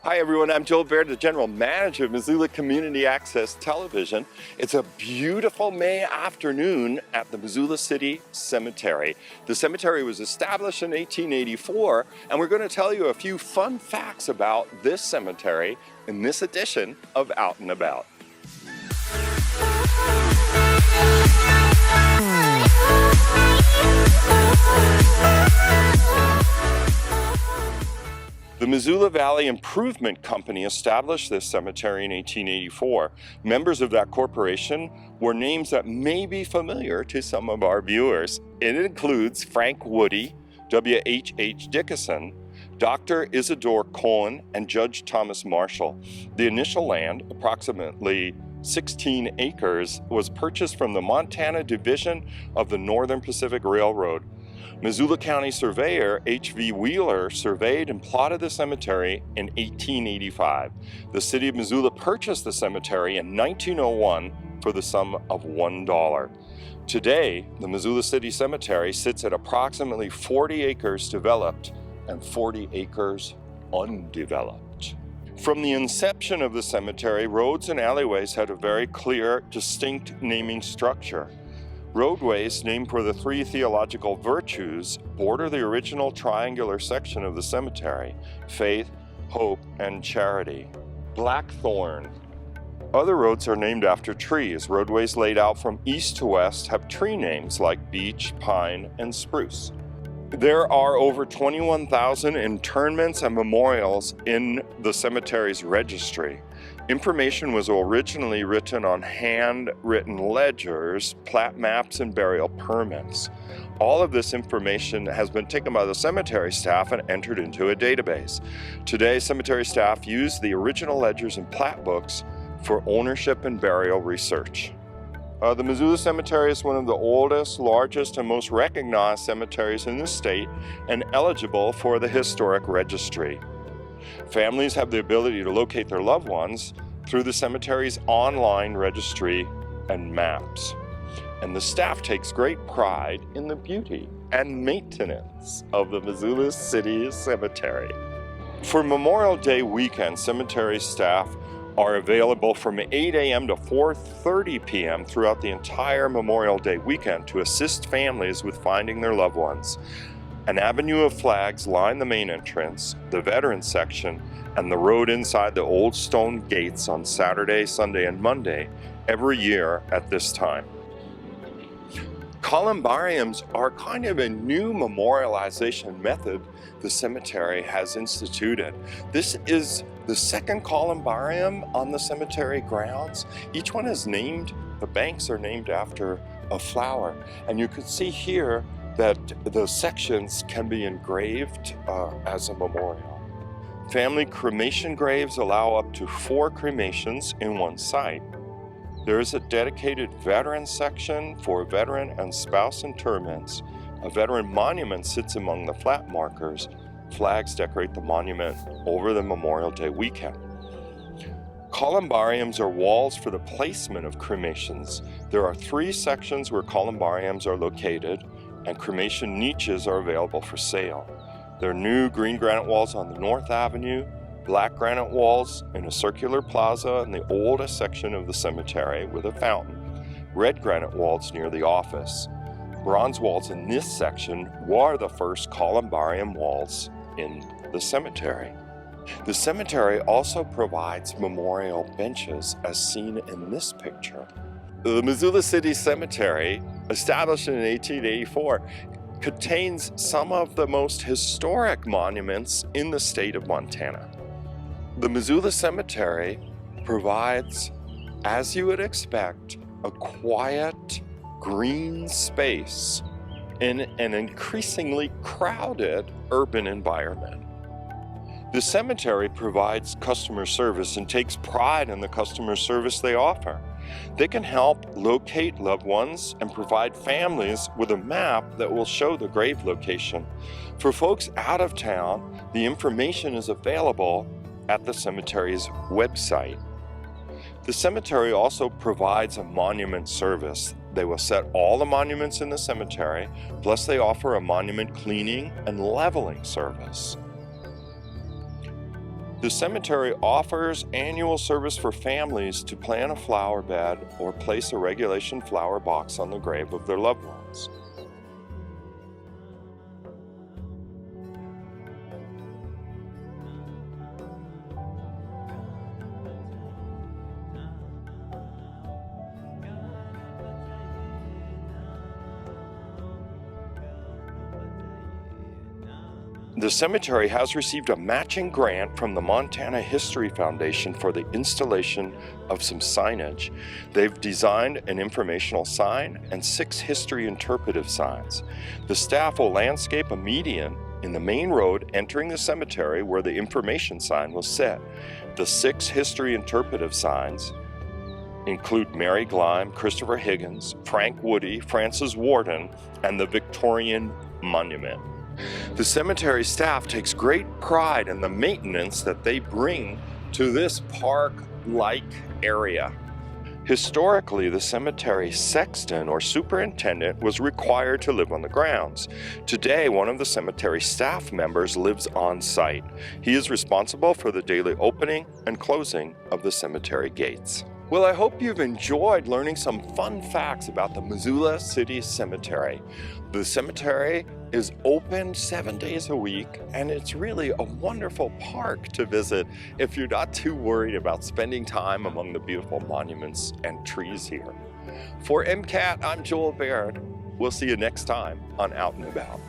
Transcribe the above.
Hi everyone, I'm Joel Baird, the General Manager of Missoula Community Access Television. It's a beautiful May afternoon at the Missoula City Cemetery. The cemetery was established in 1884, and we're going to tell you a few fun facts about this cemetery in this edition of Out and About. The Missoula Valley Improvement Company established this cemetery in 1884. Members of that corporation were names that may be familiar to some of our viewers. It includes Frank Woody, W.H.H. Dickinson, Dr. Isidore Cohen, and Judge Thomas Marshall. The initial land, approximately 16 acres, was purchased from the Montana Division of the Northern Pacific Railroad. Missoula County Surveyor H.V. Wheeler surveyed and plotted the cemetery in 1885. The city of Missoula purchased the cemetery in 1901 for the sum of $1. Today, the Missoula City Cemetery sits at approximately 40 acres developed and 40 acres undeveloped. From the inception of the cemetery, roads and alleyways had a very clear, distinct naming structure. Roadways named for the three theological virtues border the original triangular section of the cemetery: faith, hope, and charity. Blackthorn. Other roads are named after trees. Roadways laid out from east to west have tree names like beech, pine, and spruce. There are over 21,000 interments and memorials in the cemetery's registry. Information was originally written on handwritten ledgers, plat maps, and burial permits. All of this information has been taken by the cemetery staff and entered into a database. Today, cemetery staff use the original ledgers and plat books for ownership and burial research. The Missoula Cemetery is one of the oldest, largest, and most recognized cemeteries in the state and eligible for the historic registry. Families have the ability to locate their loved ones through the cemetery's online registry and maps. And the staff takes great pride in the beauty and maintenance of the Missoula City Cemetery. For Memorial Day weekend, cemetery staff are available from 8 a.m. to 4:30 p.m. throughout the entire Memorial Day weekend to assist families with finding their loved ones. An avenue of flags line the main entrance, the veterans section, and the road inside the old stone gates on Saturday, Sunday, and Monday every year at this time. Columbariums are kind of a new memorialization method the cemetery has instituted. This is the second columbarium on the cemetery grounds. Each one is named, the banks are named after a flower. And you can see here that the sections can be engraved as a memorial. Family cremation graves allow up to 4 cremations in one site. There is a dedicated veteran section for veteran and spouse interments. A veteran monument sits among the flat markers. Flags decorate the monument over the Memorial Day weekend. Columbariums are walls for the placement of cremations. There are 3 sections where columbariums are located, and cremation niches are available for sale. There are new green granite walls on the North Avenue, black granite walls in a circular plaza in the oldest section of the cemetery with a fountain, red granite walls near the office. Bronze walls in this section were the first columbarium walls in the cemetery. The cemetery also provides memorial benches as seen in this picture. The Missoula City Cemetery, established in 1884, contains some of the most historic monuments in the state of Montana. The Missoula Cemetery provides, as you would expect, a quiet, green space in an increasingly crowded urban environment. The cemetery provides customer service and takes pride in the customer service they offer. They can help locate loved ones and provide families with a map that will show the grave location. For folks out of town, the information is available at the cemetery's website. The cemetery also provides a monument service. They will set all the monuments in the cemetery, plus they offer a monument cleaning and leveling service. The cemetery offers annual service for families to plant a flower bed or place a regulation flower box on the grave of their loved ones. The cemetery has received a matching grant from the Montana History Foundation for the installation of some signage. They've designed an informational sign and 6 history interpretive signs. The staff will landscape a median in the main road entering the cemetery where the information sign will sit. The 6 history interpretive signs include Mary Gleim, Christopher Higgins, Frank Woody, Francis Warden, and the Victorian Monument. The cemetery staff takes great pride in the maintenance that they bring to this park-like area. Historically, the cemetery sexton or superintendent was required to live on the grounds. Today, one of the cemetery staff members lives on site. He is responsible for the daily opening and closing of the cemetery gates. Well, I hope you've enjoyed learning some fun facts about the Missoula City Cemetery. The cemetery is open 7 days a week, and it's really a wonderful park to visit if you're not too worried about spending time among the beautiful monuments and trees here. For MCAT, I'm Joel Baird. We'll see you next time on Out and About.